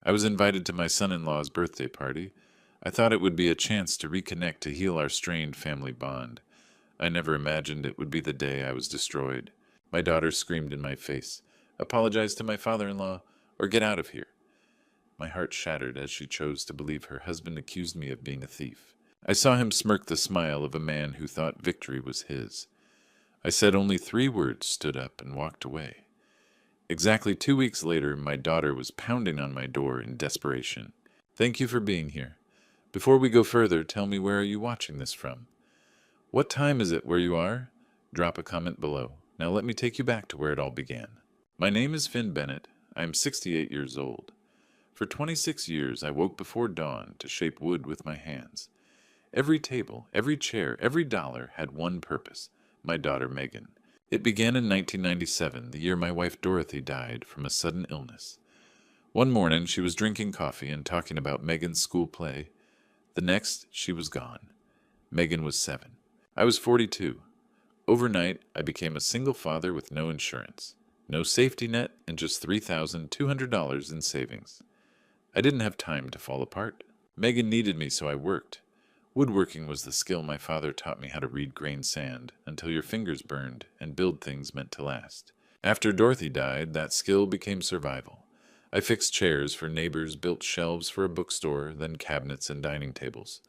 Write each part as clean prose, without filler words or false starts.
I was invited to my son-in-law's birthday party. I thought it would be a chance to reconnect to heal our strained family bond. I never imagined it would be the day I was destroyed. My daughter screamed in my face, "Apologize to my father-in-law, or get out of here." My heart shattered as she chose to believe her husband accused me of being a thief. I saw him smirk the smile of a man who thought victory was his. I said only 3 words, stood up, and walked away. Exactly 2 weeks later, my daughter was pounding on my door in desperation. "Thank you for being here. Before we go further, tell me, where are you watching this from? What time is it where you are? Drop a comment below. Now let me take you back to where it all began. My name is Finn Bennett. I am 68 years old. For 26 years, I woke before dawn to shape wood with my hands. Every table, every chair, every dollar had one purpose: my daughter Megan. It began in 1997, the year my wife Dorothy died from a sudden illness. One morning, she was drinking coffee and talking about Megan's school play. The next, she was gone. Megan was 7. I was 42. Overnight, I became a single father with no insurance, no safety net, and just $3,200 in savings. I didn't have time to fall apart. Megan needed me, so I worked. Woodworking was the skill my father taught me how to read grain sand until your fingers burned and build things meant to last. After Dorothy died, that skill became survival. I fixed chairs for neighbors, built shelves for a bookstore, then cabinets and dining tables.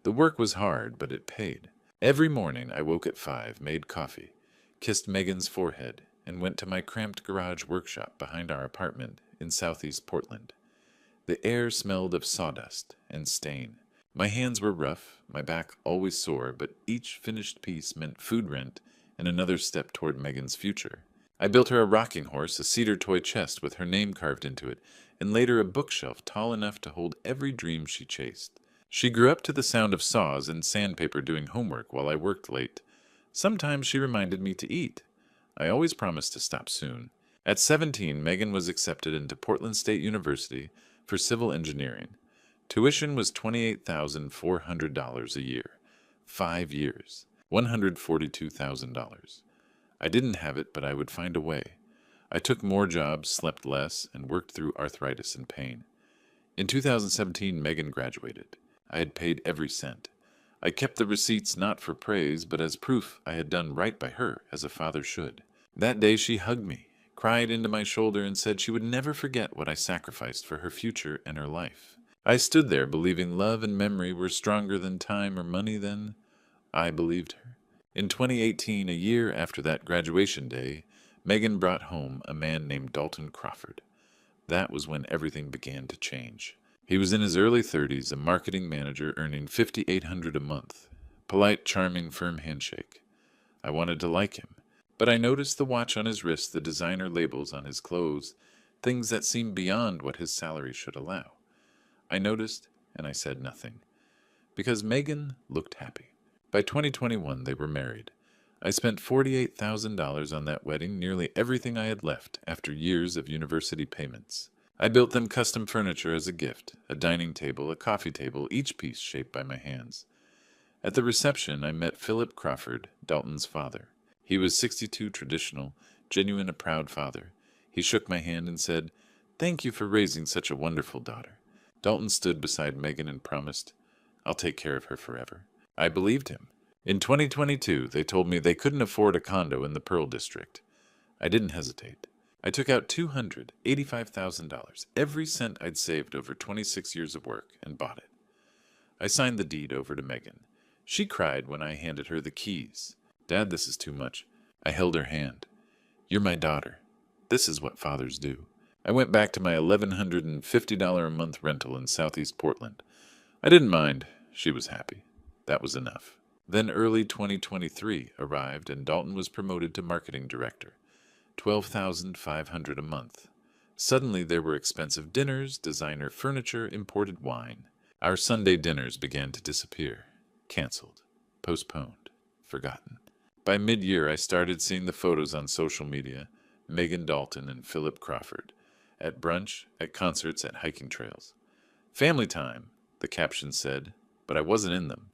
The work was hard, but it paid. Every morning I woke at 5, made coffee, kissed Megan's forehead, and went to my cramped garage workshop behind our apartment in southeast Portland. The air smelled of sawdust and stain. My hands were rough, my back always sore, but each finished piece meant food rent and another step toward Megan's future. I built her a rocking horse, a cedar toy chest with her name carved into it, and later a bookshelf tall enough to hold every dream she chased. She grew up to the sound of saws and sandpaper doing homework while I worked late. Sometimes she reminded me to eat. I always promised to stop soon. At 17, Megan was accepted into Portland State University for civil engineering. Tuition was $28,400 a year. 5 years. $142,000. I didn't have it, but I would find a way. I took more jobs, slept less, and worked through arthritis and pain. In 2017, Megan graduated. I had paid every cent. I kept the receipts not for praise, but as proof I had done right by her, as a father should. That day she hugged me, cried into my shoulder, and said she would never forget what I sacrificed for her future and her life. I stood there believing love and memory were stronger than time or money then. I believed her. In 2018, a year after that graduation day, Megan brought home a man named Dalton Crawford. That was when everything began to change. He was in his early 30s, a marketing manager earning $5,800 a month. Polite, charming, firm handshake. I wanted to like him, but I noticed the watch on his wrist, the designer labels on his clothes, things that seemed beyond what his salary should allow. I noticed, and I said nothing, because Megan looked happy. By 2021, they were married. I spent $48,000 on that wedding, nearly everything I had left after years of university payments. I built them custom furniture as a gift, a dining table, a coffee table, each piece shaped by my hands. At the reception, I met Philip Crawford, Dalton's father. He was 62, traditional, genuine, a proud father. He shook my hand and said, "Thank you for raising such a wonderful daughter." Dalton stood beside Megan and promised, "I'll take care of her forever." I believed him. In 2022, they told me they couldn't afford a condo in the Pearl District. I didn't hesitate. I took out $285,000, every cent I'd saved over 26 years of work, and bought it. I signed the deed over to Megan. She cried when I handed her the keys. "Dad, this is too much." I held her hand. "You're my daughter. This is what fathers do." I went back to my $1,150 a month rental in southeast Portland. I didn't mind. She was happy. That was enough. Then early 2023 arrived, and Dalton was promoted to marketing director. $12,500 a month. Suddenly there were expensive dinners, designer furniture, imported wine. Our Sunday dinners began to disappear. Canceled. Postponed. Forgotten. By mid-year, I started seeing the photos on social media. Megan Dalton and Philip Crawford. At brunch, at concerts, at hiking trails. "Family time," the caption said, but I wasn't in them.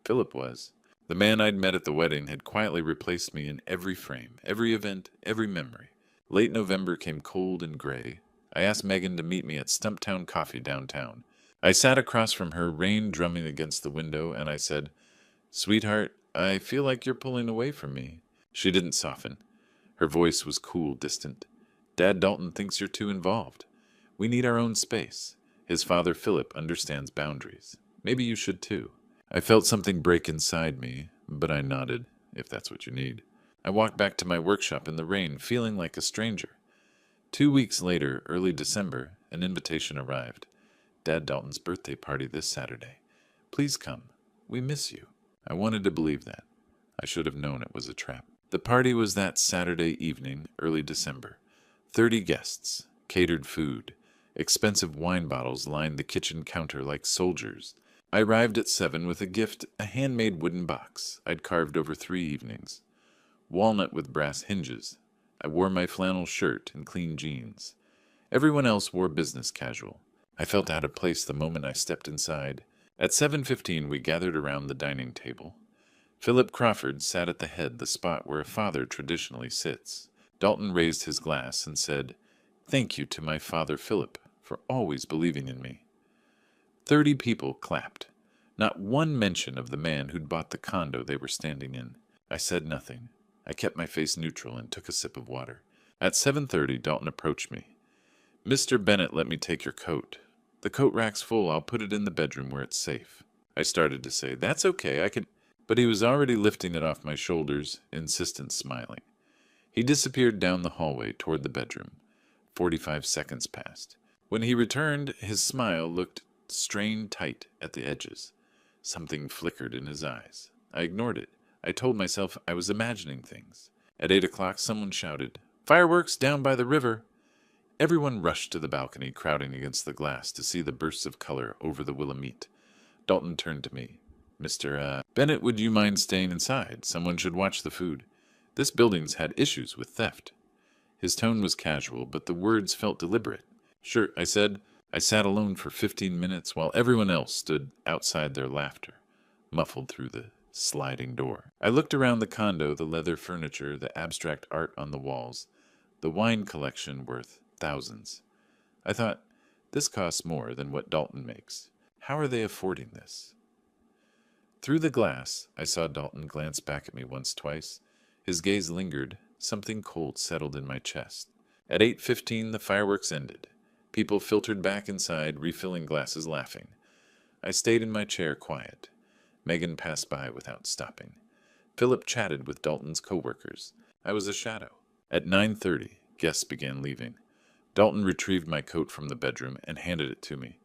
Philip was. The man I'd met at the wedding had quietly replaced me in every frame, every event, every memory. Late November came cold and gray. I asked Megan to meet me at Stumptown Coffee downtown. I sat across from her, rain drumming against the window, and I said, "Sweetheart, I feel like you're pulling away from me." She didn't soften. Her voice was cool, distant. "Dad Dalton thinks you're too involved. We need our own space. His father, Philip, understands boundaries. Maybe you should too." I felt something break inside me, but I nodded, if that's what you need. I walked back to my workshop in the rain, feeling like a stranger. 2 weeks later, early December, an invitation arrived. "Dad Dalton's birthday party this Saturday. Please come. We miss you." I wanted to believe that. I should have known it was a trap. The party was that Saturday evening, early December. 30 guests, catered food. Expensive wine bottles lined the kitchen counter like soldiers. I arrived at 7 with a gift, a handmade wooden box I'd carved over 3 evenings. Walnut with brass hinges. I wore my flannel shirt and clean jeans. Everyone else wore business casual. I felt out of place the moment I stepped inside. At 7:15 we gathered around the dining table. Philip Crawford sat at the head, the spot where a father traditionally sits. Dalton raised his glass and said, "Thank you to my father Philip for always believing in me." 30 people clapped. Not one mention of the man who'd bought the condo they were standing in. I said nothing. I kept my face neutral and took a sip of water. At 7:30, Dalton approached me. "Mr. Bennett let me take your coat. The coat rack's full. I'll put it in the bedroom where it's safe." I started to say, "That's okay, I can—" But he was already lifting it off my shoulders, insistent, smiling. He disappeared down the hallway toward the bedroom. 45 seconds passed. When he returned, his smile looked strained tight at the edges. Something flickered in his eyes. I ignored it. I told myself I was imagining things. At 8 o'clock, someone shouted, "Fireworks down by the river!" Everyone rushed to the balcony, crowding against the glass to see the bursts of color over the Willamette. Dalton turned to me. "Mr. Bennett, would you mind staying inside? Someone should watch the food. This building's had issues with theft." His tone was casual, but the words felt deliberate. "Sure," I said. I sat alone for 15 minutes while everyone else stood outside, their laughter muffled through the sliding door. I looked around the condo, the leather furniture, the abstract art on the walls, the wine collection worth thousands. I thought, this costs more than what Dalton makes. How are they affording this? Through the glass, I saw Dalton glance back at me once, twice. His gaze lingered. Something cold settled in my chest. At 8:15, the fireworks ended. People filtered back inside, refilling glasses, laughing. I stayed in my chair, quiet. Megan passed by without stopping. Philip chatted with Dalton's co-workers. I was a shadow. At 9:30, guests began leaving. Dalton retrieved my coat from the bedroom and handed it to me.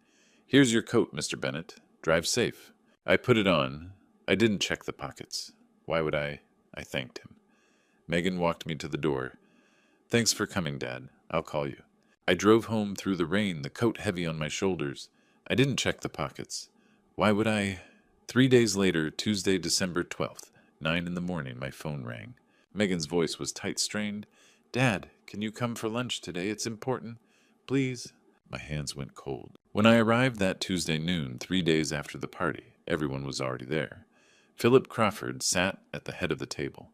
"Here's your coat, Mr. Bennett. Drive safe." I put it on. I didn't check the pockets. Why would I? I thanked him. Megan walked me to the door. "Thanks for coming, Dad. I'll call you." I drove home through the rain, the coat heavy on my shoulders. I didn't check the pockets. Why would I? 3 days later, Tuesday, December 12th, 9 in the morning, my phone rang. Megan's voice was tight-strained. "Dad, can you come for lunch today? It's important. Please." My hands went cold. When I arrived that Tuesday noon, 3 days after the party, everyone was already there. Philip Crawford sat at the head of the table.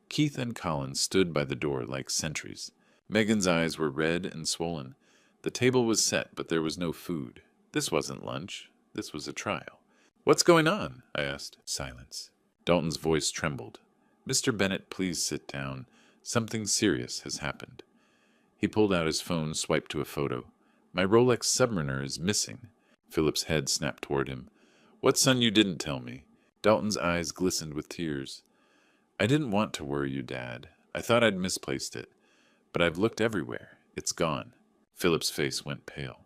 Keith and Colin stood by the door like sentries. Megan's eyes were red and swollen. The table was set, but there was no food. This wasn't lunch. This was a trial. "What's going on?" I asked. Silence. Dalton's voice trembled. "Mr. Bennett, please sit down. Something serious has happened." He pulled out his phone, swiped to a photo. "My Rolex Submariner is missing." Philip's head snapped toward him. "What son you didn't tell me?" Dalton's eyes glistened with tears. "I didn't want to worry you, Dad. I thought I'd misplaced it. But I've looked everywhere. It's gone." Philip's face went pale.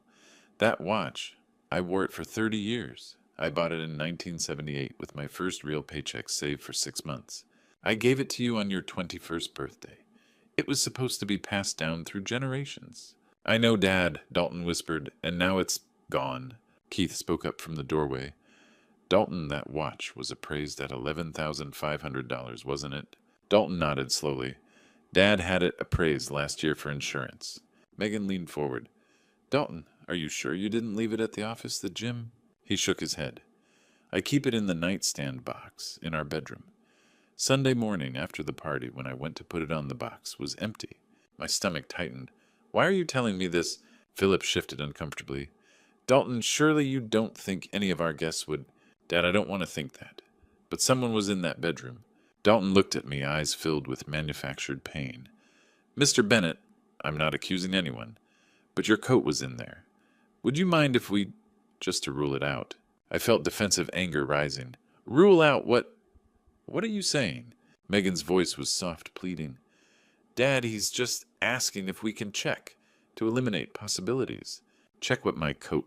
"That watch, I wore it for 30 years. I bought it in 1978 with my first real paycheck saved for 6 months. I gave it to you on your 21st birthday. It was supposed to be passed down through generations." "I know, Dad," Dalton whispered, "and now it's gone." Keith spoke up from the doorway. "Dalton, that watch was appraised at $11,500, wasn't it?" Dalton nodded slowly. "Dad had it appraised last year for insurance." Megan leaned forward. "Dalton, are you sure you didn't leave it at the office, the gym?" He shook his head. "I keep it in the nightstand box in our bedroom. Sunday morning after the party, when I went to put it on, the box was empty." My stomach tightened. "Why are you telling me this?" Philip shifted uncomfortably. Dalton, surely you don't think any of our guests would... Dad, I don't want to think that. But someone was in that bedroom. Dalton looked at me, eyes filled with manufactured pain. Mr. Bennett, I'm not accusing anyone, but your coat was in there. Would you mind if we... just to rule it out? I felt defensive anger rising. Rule out what... What are you saying? Megan's voice was soft, pleading. Dad, he's just asking if we can check, to eliminate possibilities. Check what my coat...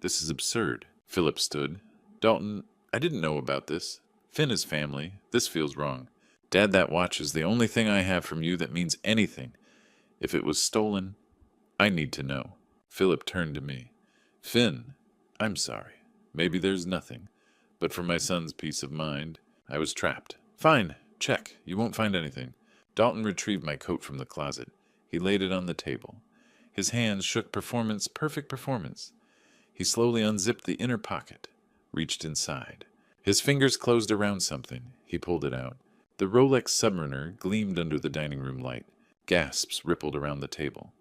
This is absurd. Philip stood. Dalton, I didn't know about this. Finn is family. This feels wrong. Dad, that watch is the only thing I have from you that means anything. If it was stolen, I need to know. Philip turned to me. Finn, I'm sorry. Maybe there's nothing. But for my son's peace of mind, I was trapped. Fine, check. You won't find anything. Dalton retrieved my coat from the closet. He laid it on the table. His hands shook perfect performance. He slowly unzipped the inner pocket, reached inside. His fingers closed around something. He pulled it out. The Rolex Submariner gleamed under the dining room light. Gasps rippled around the table.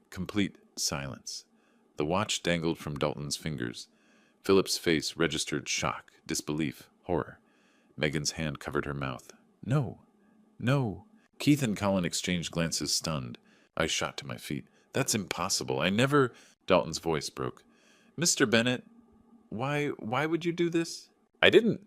Complete silence. The watch dangled from Dalton's fingers. Philip's face registered shock, disbelief, horror. Megan's hand covered her mouth. No. No. Keith and Colin exchanged glances, stunned. I shot to my feet. That's impossible. I never... Dalton's voice broke. Mr. Bennett, why would you do this? I didn't.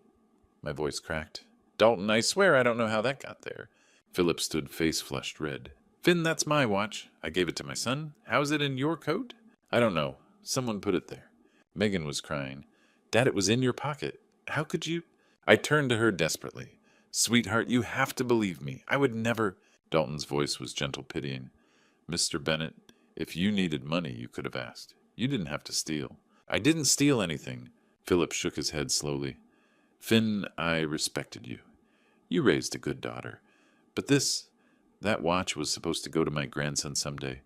My voice cracked. Dalton, I swear I don't know how that got there. Philip stood, face flushed red. Finn, that's my watch. I gave it to my son. How's it in your coat? I don't know. Someone put it there. Megan was crying. Dad, it was in your pocket. How could you? I turned to her desperately. Sweetheart, you have to believe me. I would never... Dalton's voice was gentle, pitying. Mr. Bennett, if you needed money, you could have asked. You didn't have to steal. I didn't steal anything. Philip shook his head slowly. Finn, I respected you. You raised a good daughter. But that watch was supposed to go to my grandson someday.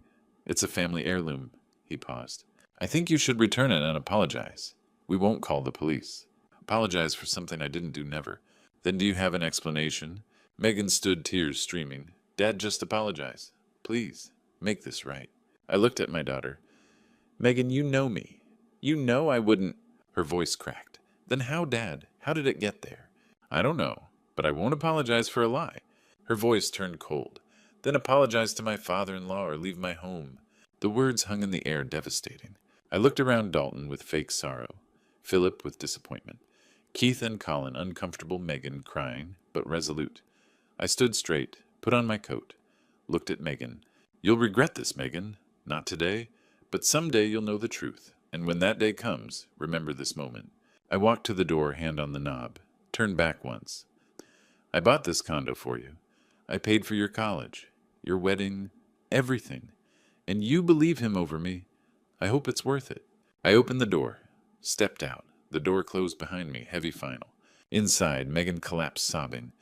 It's a family heirloom. He paused. I think you should return it and apologize. We won't call the police. Apologize for something I didn't do, never. Then do you have an explanation? Megan stood, tears streaming. Dad, just apologize. Please, make this right. I looked at my daughter. Megan, you know me. You know I wouldn't... Her voice cracked. Then how, Dad? How did it get there? I don't know, but I won't apologize for a lie. Her voice turned cold. Then apologize to my father-in-law or leave my home. The words hung in the air, devastating. I looked around Dalton with fake sorrow. Philip with disappointment. Keith and Colin, uncomfortable, Megan, crying, but resolute. I stood straight, put on my coat, looked at Megan. You'll regret this, Megan. Not today, but someday you'll know the truth. And when that day comes, remember this moment. I walked to the door, hand on the knob, turned back once. I bought this condo for you. I paid for your college, your wedding, everything. And you believe him over me. I hope it's worth it. I opened the door, stepped out. The door closed behind me, heavy final. Inside, Megan collapsed sobbing.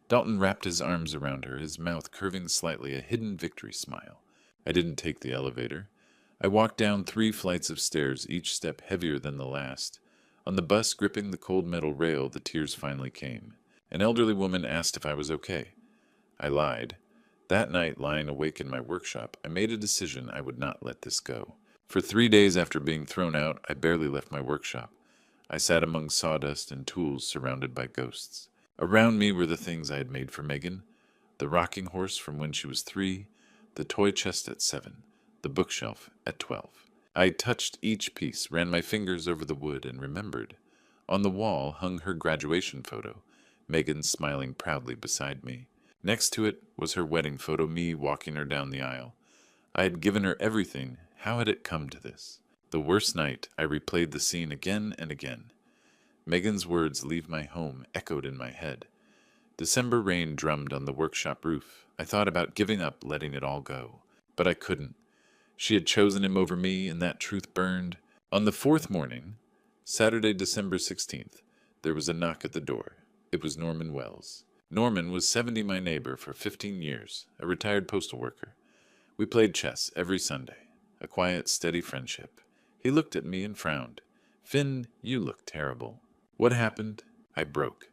Dalton wrapped his arms around her, his mouth curving slightly, a hidden victory smile. I didn't take the elevator. I walked down 3 flights of stairs, each step heavier than the last. On the bus, gripping the cold metal rail, the tears finally came. An elderly woman asked if I was okay. I lied. That night, lying awake in my workshop, I made a decision I would not let this go. For 3 days after being thrown out, I barely left my workshop. I sat among sawdust and tools surrounded by ghosts. Around me were the things I had made for Megan. The rocking horse from when she was 3, the toy chest at 7, the bookshelf at 12. I touched each piece, ran my fingers over the wood, and remembered. On the wall hung her graduation photo, Megan smiling proudly beside me. Next to it was her wedding photo, me walking her down the aisle. I had given her everything. How had it come to this? The worst night, I replayed the scene again and again. Megan's words, leave my home, echoed in my head. December rain drummed on the workshop roof. I thought about giving up, letting it all go. But I couldn't. She had chosen him over me, and that truth burned. On the 4th morning, Saturday, December 16th, there was a knock at the door. It was Norman Wells. Norman was 70, my neighbor for 15 years, a retired postal worker. We played chess every Sunday, a quiet, steady friendship. He looked at me and frowned. Finn, you look terrible. What happened? I broke.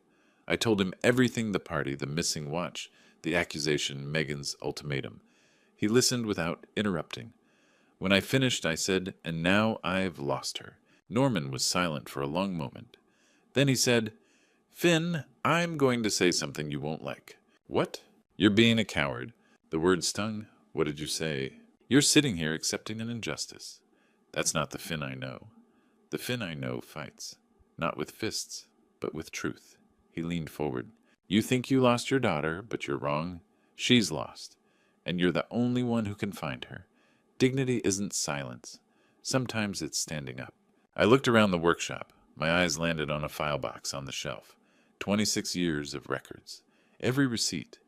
I told him everything, the party, the missing watch, the accusation, Megan's ultimatum. He listened without interrupting. When I finished, I said, "And now I've lost her." Norman was silent for a long moment. Then he said, "Finn, I'm going to say something you won't like." "What?" "You're being a coward." The word stung. "What did you say?" "You're sitting here accepting an injustice." "That's not the Finn I know." "The Finn I know fights. Not with fists, but with truth." He leaned forward. "You think you lost your daughter, but you're wrong. She's lost. And you're the only one who can find her. Dignity isn't silence. Sometimes it's standing up." I looked around the workshop. My eyes landed on a file box on the shelf. 26 years of records. Every receipt.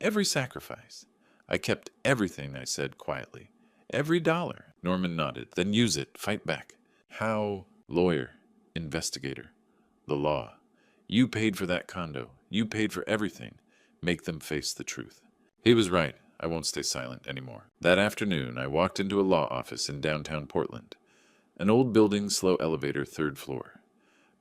Every sacrifice. I kept everything I said quietly. Every dollar. Norman nodded. "Then use it. Fight back." "How?" "Lawyer. Investigator. The law. You paid for that condo. You paid for everything. Make them face the truth." He was right. I won't stay silent anymore. That afternoon, I walked into a law office in downtown Portland. An old building, slow elevator, 3rd floor.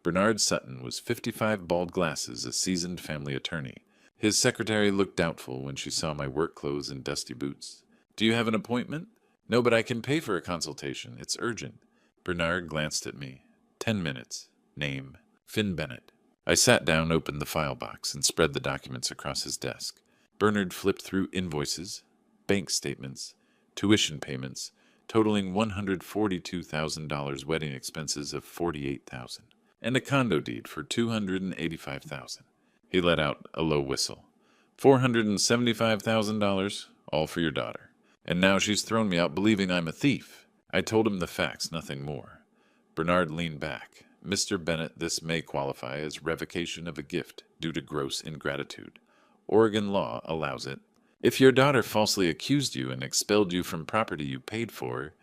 Bernard Sutton was 55, bald glasses, a seasoned family attorney. His secretary looked doubtful when she saw my work clothes and dusty boots. "Do you have an appointment?" "No, but I can pay for a consultation. It's urgent." Bernard glanced at me. 10 minutes. Name, Finn Bennett. I sat down, opened the file box, and spread the documents across his desk. Bernard flipped through invoices, bank statements, tuition payments, totaling $142,000, wedding expenses of $48,000, and a condo deed for $285,000. He let out a low whistle. $475,000, all for your daughter. And now she's thrown me out believing I'm a thief. I told him the facts, nothing more. Bernard leaned back. "Mr. Bennett, this may qualify as revocation of a gift due to gross ingratitude. Oregon law allows it. If your daughter falsely accused you and expelled you from property you paid for,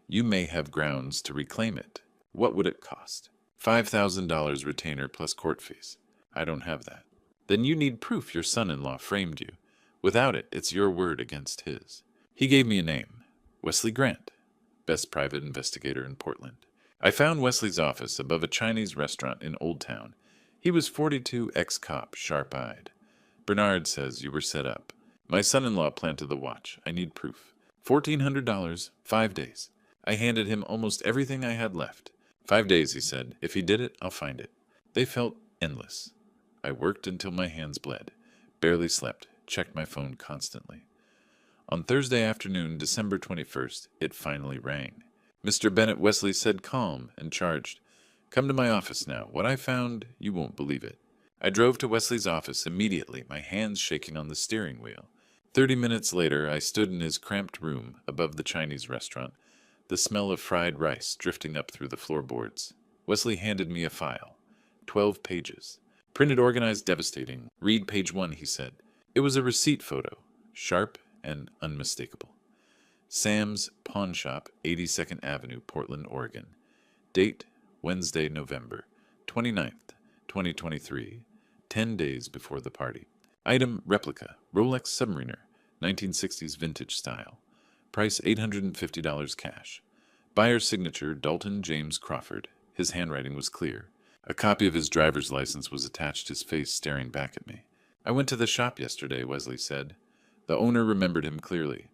you may have grounds to reclaim it. What would it cost?" $5,000 retainer plus court fees. I don't have that. Then you need proof your son-in-law framed you. Without it, it's your word against his. He gave me a name. Wesley Grant, best private investigator in Portland. I found Wesley's office above a Chinese restaurant in Old Town. He was 42, ex-cop, sharp-eyed. "Bernard says you were set up. My son-in-law planted the watch. I need proof. $1,400, 5 days." I handed him almost everything I had left. 5 days, he said. If he did it, I'll find it. They felt endless. I worked until my hands bled. Barely slept. Checked my phone constantly. On Thursday afternoon, December 21st, it finally rang. Mr. Bennett, Wesley said, calm and charged. "Come to my office now. What I found, you won't believe it." I drove to Wesley's office immediately, my hands shaking on the steering wheel. 30 minutes later, I stood in his cramped room above the Chinese restaurant, the smell of fried rice drifting up through the floorboards. Wesley handed me a file. 12 pages. Printed, organized, devastating. "Read page 1, he said. It was a receipt photo, sharp and unmistakable. Sam's Pawn Shop, 82nd Avenue, Portland, Oregon. Date, Wednesday, November 29th, 2023, 10 days before the party. Item, replica, Rolex Submariner, 1960s vintage style. Price, $850 cash. Buyer's signature, Dalton James Crawford. His handwriting was clear. A copy of his driver's license was attached, his face staring back at me. "I went to the shop yesterday," Wesley said. The owner remembered him clearly.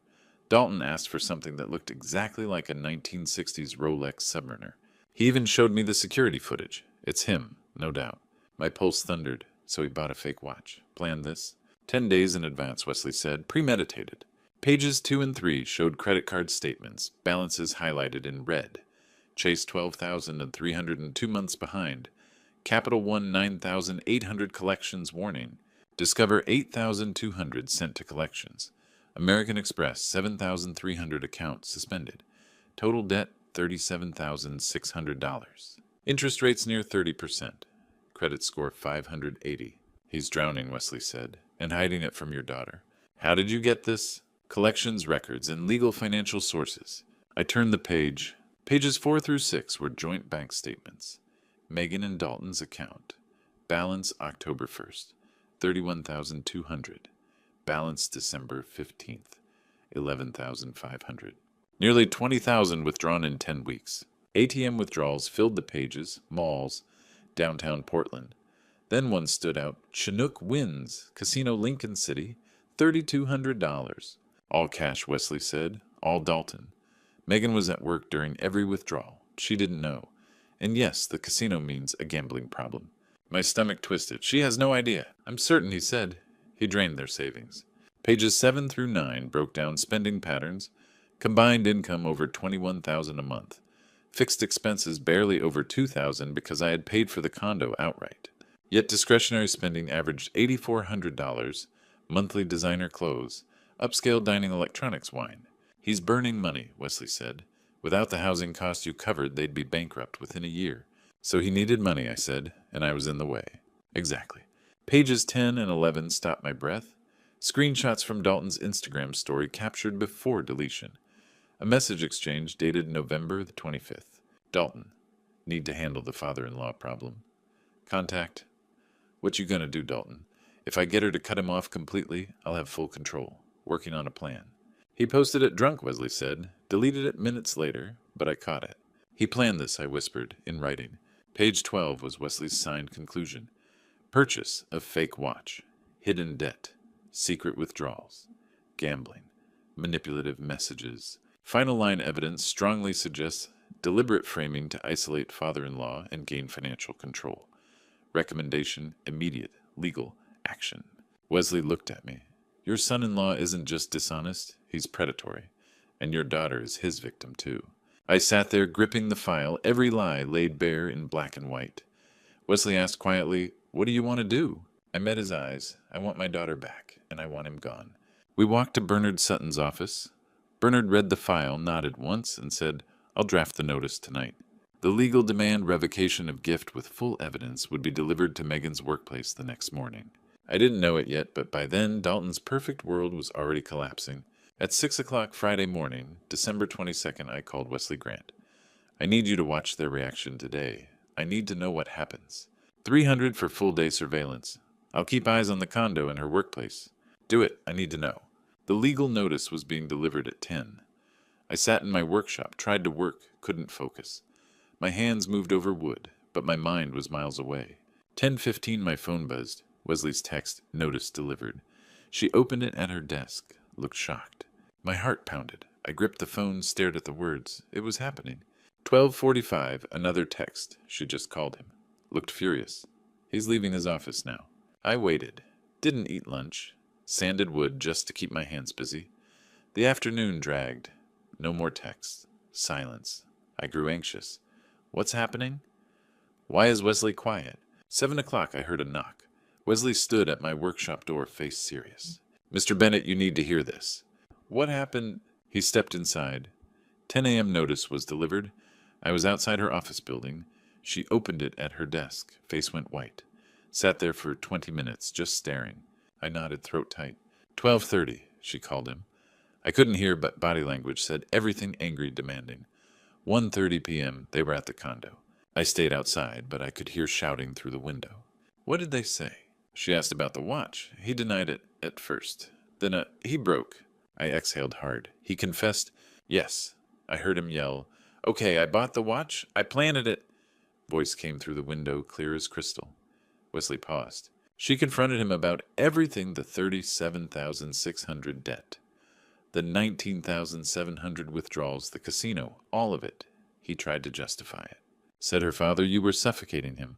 Dalton asked for something that looked exactly like a 1960s Rolex Submariner. He even showed me the security footage. It's him, no doubt. My pulse thundered. So he bought a fake watch. Planned this? 10 days in advance, Wesley said. Premeditated. Pages 2 and 3 showed credit card statements, balances highlighted in red. Chase 12,300 and 2 months behind. Capital One 9,800 collections warning. Discover 8,200 sent to collections. American Express 7,300 accounts suspended. Total debt $37,600. Interest rates near 30%. Credit score 580. He's drowning, Wesley said, and hiding it from your daughter. How did you get this? Collections records and legal financial sources. I turned the page. Pages 4 through 6 were joint bank statements. Megan and Dalton's account. Balance October 1st, $31,200. Balance December 15th, $11,500. Nearly $20,000 withdrawn in 10 weeks. ATM withdrawals filled the pages, malls, downtown Portland. Then one stood out. Chinook wins. Casino Lincoln City, $3,200. All cash, Wesley said. All Dalton. Megan was at work during every withdrawal. She didn't know. And yes, the casino means a gambling problem. My stomach twisted. She has no idea. I'm certain he said. He drained their savings. Pages 7 through 9 broke down spending patterns. Combined income over $21,000 a month. Fixed expenses barely over $2,000 because I had paid for the condo outright. Yet discretionary spending averaged $8,400, monthly designer clothes, upscale dining electronics wine. He's burning money, Wesley said. Without the housing costs you covered, they'd be bankrupt within a year. So he needed money, I said, and I was in the way. Exactly. Pages 10 and 11 stopped my breath. Screenshots from Dalton's Instagram story captured before deletion. A message exchange dated November the 25th. Dalton, need to handle the father-in-law problem. Contact. What you gonna do, Dalton? If I get her to cut him off completely, I'll have full control. Working on a plan. He posted it drunk, Wesley said. Deleted it minutes later, but I caught it. He planned this, I whispered, in writing. Page 12 was Wesley's signed conclusion. Purchase of fake watch. Hidden debt. Secret withdrawals. Gambling. Manipulative messages. Final line evidence strongly suggests deliberate framing to isolate father-in-law and gain financial control. Recommendation, immediate, legal, action. Wesley looked at me. Your son-in-law isn't just dishonest, he's predatory. And your daughter is his victim, too. I sat there gripping the file, every lie laid bare in black and white. Wesley asked quietly, What do you want to do? I met his eyes. I want my daughter back, and I want him gone. We walked to Bernard Sutton's office. Bernard read the file, nodded once, and said, I'll draft the notice tonight. The legal demand revocation of gift with full evidence would be delivered to Megan's workplace the next morning. I didn't know it yet, but by then Dalton's perfect world was already collapsing. At 6 o'clock Friday morning, December 22nd, I called Wesley Grant. I need you to watch their reaction today. I need to know what happens. 300 for full-day surveillance. I'll keep eyes on the condo and her workplace. Do it. I need to know. The legal notice was being delivered at 10. I sat in my workshop, tried to work, couldn't focus. My hands moved over wood, but my mind was miles away. 10:15 my phone buzzed. Wesley's text, notice delivered. She opened it at her desk, looked shocked. My heart pounded. I gripped the phone, stared at the words. It was happening. 12:45, another text. She just called him. Looked furious. He's leaving his office now. I waited. Didn't eat lunch. Sanded wood just to keep my hands busy. The afternoon dragged. No more texts. Silence. I grew anxious. What's happening? Why is Wesley quiet? 7 o'clock I heard a knock. Wesley stood at my workshop door, face serious. Mr. Bennett, you need to hear this. What happened? He stepped inside. 10 a.m. notice was delivered. I was outside her office building. She opened it at her desk. Face went white. Sat there for 20 minutes, just staring. I nodded, throat tight. 12:30, she called him. I couldn't hear, but body language said everything angry, demanding. 1:30 p.m., they were at the condo. I stayed outside, but I could hear shouting through the window. What did they say? She asked about the watch. He denied it at first. Then he broke. I exhaled hard. He confessed, yes. I heard him yell, okay, I bought the watch. I planted it. Voice came through the window, clear as crystal. Wesley paused. She confronted him about everything, the $37,600 debt, the $19,700 withdrawals, the casino, all of it. He tried to justify it. Said her father you were suffocating him,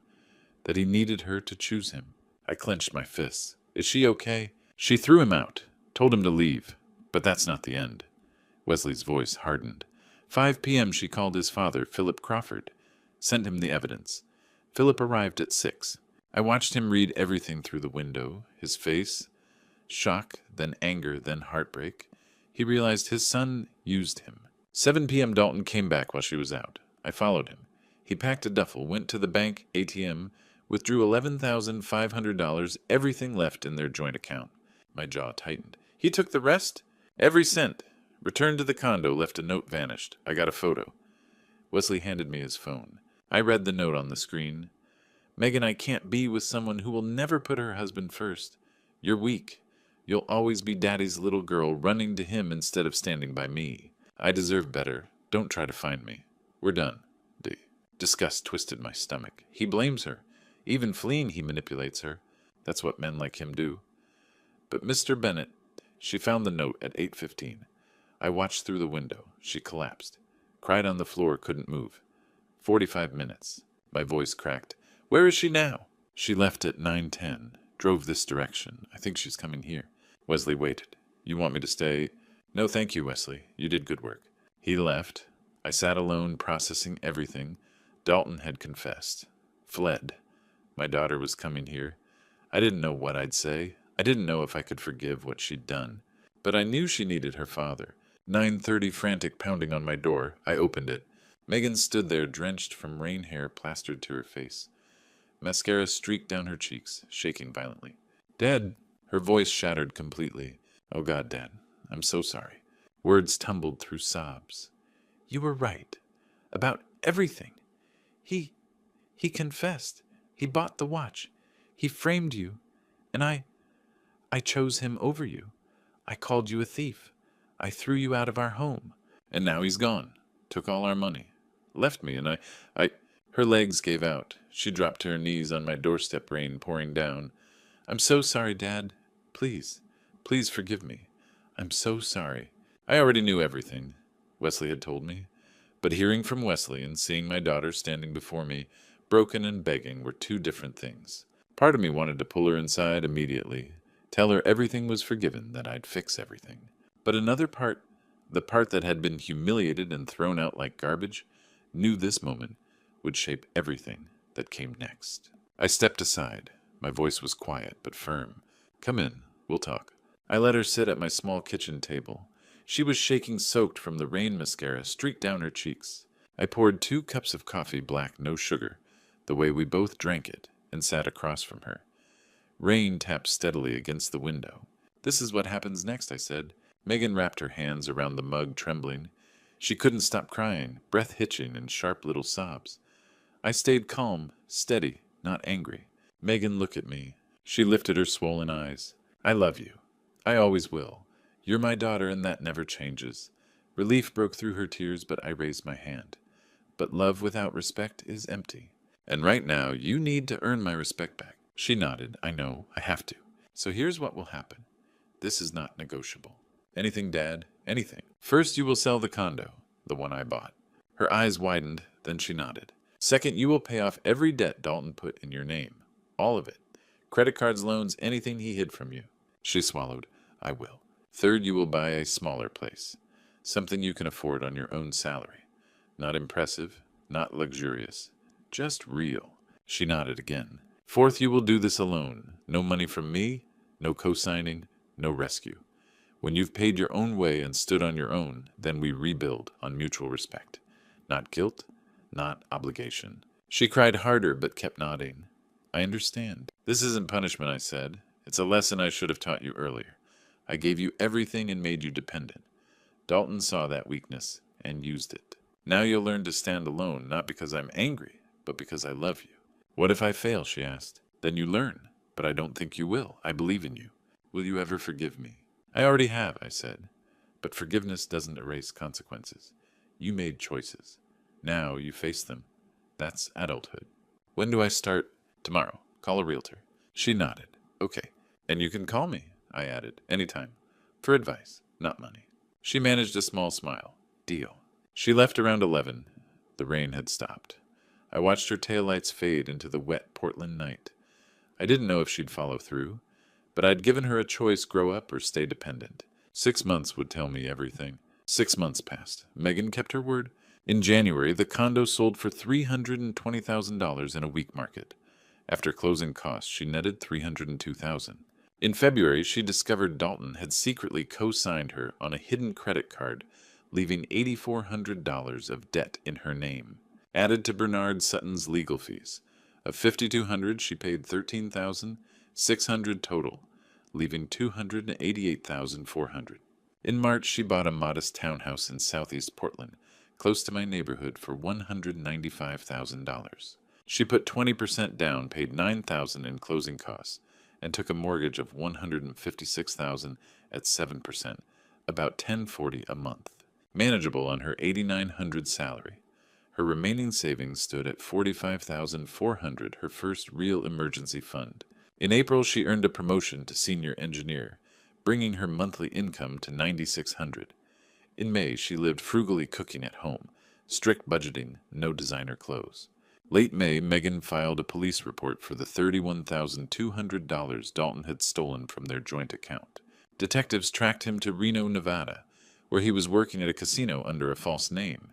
that he needed her to choose him. I clenched my fists. Is she okay? She threw him out, told him to leave. But that's not the end. Wesley's voice hardened. 5 p.m. she called his father, Philip Crawford, sent him the evidence. Philip arrived at 6. I watched him read everything through the window, his face, shock, then anger, then heartbreak. He realized his son used him. 7 p.m. Dalton came back while she was out. I followed him. He packed a duffel, went to the bank ATM, withdrew $11,500, everything left in their joint account. My jaw tightened. He took the rest? Every cent. Returned to the condo, left a note, vanished. I got a photo. Wesley handed me his phone. I read the note on the screen. Megan, I can't be with someone who will never put her husband first. You're weak. You'll always be Daddy's little girl, running to him instead of standing by me. I deserve better. Don't try to find me. We're done. Disgust twisted my stomach. He blames her. Even fleeing, he manipulates her. That's what men like him do. But Mr. Bennett, she found the note at 8:15. I watched through the window. She collapsed. Cried on the floor, couldn't move. 45 minutes. My voice cracked. Where is she now? She left at 9:10. Drove this direction. I think she's coming here. Wesley waited. You want me to stay? No, thank you, Wesley. You did good work. He left. I sat alone, processing everything. Dalton had confessed. Fled. My daughter was coming here. I didn't know what I'd say. I didn't know if I could forgive what she'd done. But I knew she needed her father. 9:30 frantic pounding on my door. I opened it. Megan stood there, drenched from rain hair plastered to her face. Mascara streaked down her cheeks, shaking violently. Dad! Her voice shattered completely. Oh God, Dad, I'm so sorry. Words tumbled through sobs. You were right. About everything. He confessed. He bought the watch. He framed you. And I chose him over you. I called you a thief. I threw you out of our home. And now he's gone. Took all our money. Left me, and I... Her legs gave out. She dropped to her knees on my doorstep, rain pouring down. I'm so sorry, Dad. Please forgive me. I'm so sorry. I already knew everything, Wesley had told me. But hearing from Wesley and seeing my daughter standing before me, broken and begging, were two different things. Part of me wanted to pull her inside immediately, tell her everything was forgiven, that I'd fix everything. But another part, the part that had been humiliated and thrown out like garbage, knew this moment would shape everything that came next. I stepped aside. My voice was quiet but firm. Come in. We'll talk. I let her sit at my small kitchen table. She was shaking, soaked from the rain mascara streaked down her cheeks. I poured 2 cups of coffee, black, no sugar, the way we both drank it, and sat across from her. Rain tapped steadily against the window. This is what happens next, I said. Megan wrapped her hands around the mug, trembling. She couldn't stop crying, breath hitching in sharp little sobs. I stayed calm, steady, not angry. Megan looked at me. She lifted her swollen eyes. I love you. I always will. You're my daughter, and that never changes. Relief broke through her tears, but I raised my hand. But love without respect is empty. And right now, you need to earn my respect back. She nodded. I know. I have to. So here's what will happen. This is not negotiable. Anything, Dad? Anything. First, you will sell the condo, the one I bought. Her eyes widened, then she nodded. Second, you will pay off every debt Dalton put in your name. All of it. Credit cards, loans, anything he hid from you. She swallowed. I will. Third, you will buy a smaller place. Something you can afford on your own salary. Not impressive, not luxurious. Just real. She nodded again. Fourth, you will do this alone. No money from me, no co-signing, no rescue. When you've paid your own way and stood on your own, then we rebuild on mutual respect. Not guilt, not obligation. She cried harder but kept nodding. I understand. This isn't punishment, I said. It's a lesson I should have taught you earlier. I gave you everything and made you dependent. Dalton saw that weakness and used it. Now you'll learn to stand alone, not because I'm angry, but because I love you. What if I fail, she asked. Then you learn, but I don't think you will. I believe in you. Will you ever forgive me? I already have, I said. But forgiveness doesn't erase consequences. You made choices. Now you face them. That's adulthood. When do I start? Tomorrow. Call a realtor. She nodded. Okay. And you can call me, I added, anytime. For advice, not money. She managed a small smile. Deal. She left around 11. The rain had stopped. I watched her taillights fade into the wet Portland night. I didn't know if she'd follow through, but I'd given her a choice: grow up or stay dependent. 6 months would tell me everything. 6 months passed. Megan kept her word. In January, the condo sold for $320,000 in a weak market. After closing costs, she netted $302,000. In February, she discovered Dalton had secretly co-signed her on a hidden credit card, leaving $8,400 of debt in her name, added to Bernard Sutton's legal fees. Of $5,200, she paid $13,600 total, leaving $288,400. In March, she bought a modest townhouse in southeast Portland, close to my neighborhood, for $195,000. She put 20% down, paid $9,000 in closing costs, and took a mortgage of $156,000 at 7%, about $1,040 a month, manageable on her $8,900 salary. Her remaining savings stood at $45,400, her first real emergency fund. In April, she earned a promotion to senior engineer, bringing her monthly income to $9,600. In May, she lived frugally cooking at home, strict budgeting, no designer clothes. Late May, Megan filed a police report for the $31,200 Dalton had stolen from their joint account. Detectives tracked him to Reno, Nevada, where he was working at a casino under a false name.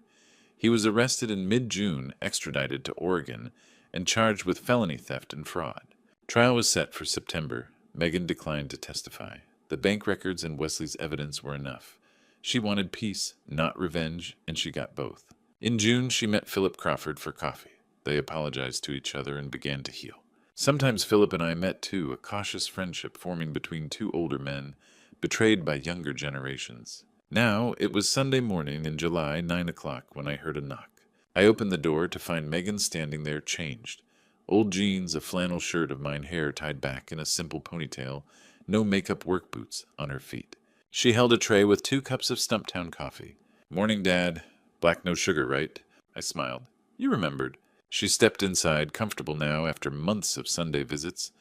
He was arrested in mid-June, extradited to Oregon, and charged with felony theft and fraud. Trial was set for September. Megan declined to testify. The bank records and Wesley's evidence were enough. She wanted peace, not revenge, and she got both. In June, she met Philip Crawford for coffee. They apologized to each other and began to heal. Sometimes Philip and I met too, a cautious friendship forming between two older men, betrayed by younger generations. Now, it was Sunday morning in July, 9 o'clock, when I heard a knock. I opened the door to find Megan standing there changed. Old jeans, a flannel shirt of mine hair tied back in a simple ponytail, no makeup work boots on her feet. She held a tray with 2 cups of Stumptown coffee. "Morning, Dad. Black no sugar, right?" I smiled. "You remembered." She stepped inside, comfortable now after months of Sunday visits,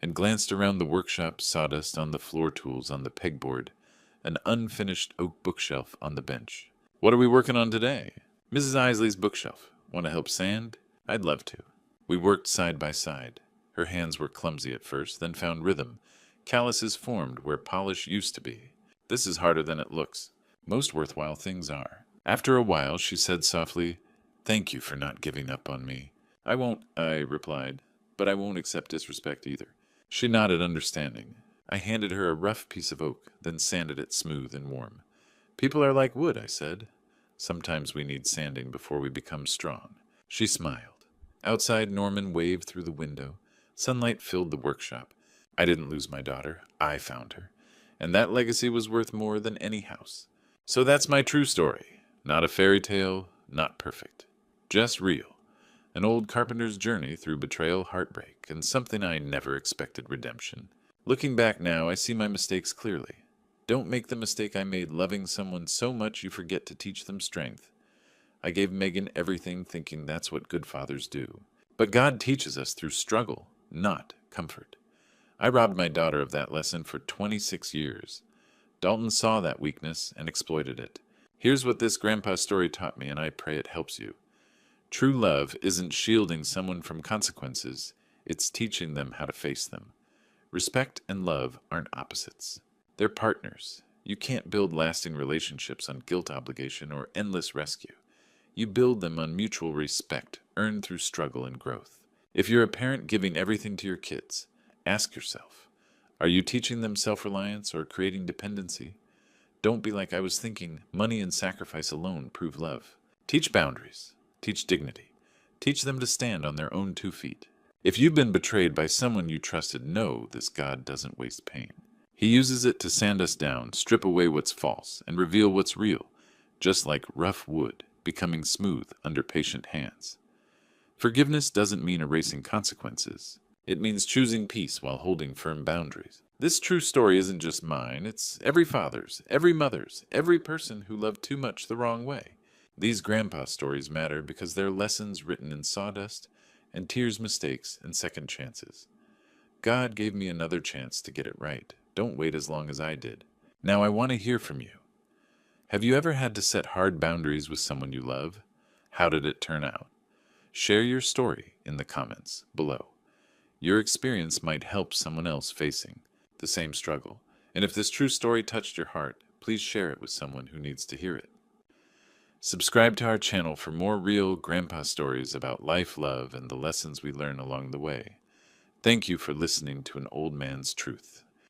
and glanced around the workshop, sawdust on the floor tools on the pegboard, an unfinished oak bookshelf on the bench. "What are we working on today?" "Mrs. Isley's bookshelf. Want to help sand?" "I'd love to." We worked side by side. Her hands were clumsy at first, then found rhythm. Calluses formed where polish used to be. "This is harder than it looks. Most worthwhile things are." After a while, she said softly, "Thank you for not giving up on me." "I won't," I replied, "but I won't accept disrespect either." She nodded understanding. I handed her a rough piece of oak, then sanded it smooth and warm. "People are like wood," I said. "Sometimes we need sanding before we become strong." She smiled. Outside, Norman waved through the window. Sunlight filled the workshop. I didn't lose my daughter. I found her. And that legacy was worth more than any house. So that's my true story. Not a fairy tale, not perfect. Just real. An old carpenter's journey through betrayal, heartbreak, and something I never expected: redemption. Looking back now, I see my mistakes clearly. Don't make the mistake I made loving someone so much you forget to teach them strength. I gave Megan everything thinking that's what good fathers do. But God teaches us through struggle, not comfort. I robbed my daughter of that lesson for 26 years. Dalton saw that weakness and exploited it. Here's what this grandpa story taught me, and I pray it helps you. True love isn't shielding someone from consequences, it's teaching them how to face them. Respect and love aren't opposites. They're partners. You can't build lasting relationships on guilt obligation or endless rescue. You build them on mutual respect, earned through struggle and growth. If you're a parent giving everything to your kids, ask yourself, are you teaching them self-reliance or creating dependency? Don't be like I was thinking, money and sacrifice alone prove love. Teach boundaries. Teach dignity. Teach them to stand on their own 2 feet. If you've been betrayed by someone you trusted, know this God doesn't waste pain. He uses it to sand us down, strip away what's false, and reveal what's real, just like rough wood becoming smooth under patient hands. Forgiveness doesn't mean erasing consequences. It means choosing peace while holding firm boundaries. This true story isn't just mine, it's every father's, every mother's, every person who loved too much the wrong way. These grandpa stories matter because they're lessons written in sawdust and tears, mistakes, and second chances. God gave me another chance to get it right. Don't wait as long as I did. Now I want to hear from you. Have you ever had to set hard boundaries with someone you love? How did it turn out? Share your story in the comments below. Your experience might help someone else facing the same struggle. And if this true story touched your heart, please share it with someone who needs to hear it. Subscribe to our channel for more real grandpa stories about life, love, and the lessons we learn along the way. Thank you for listening to An Old Man's Truth.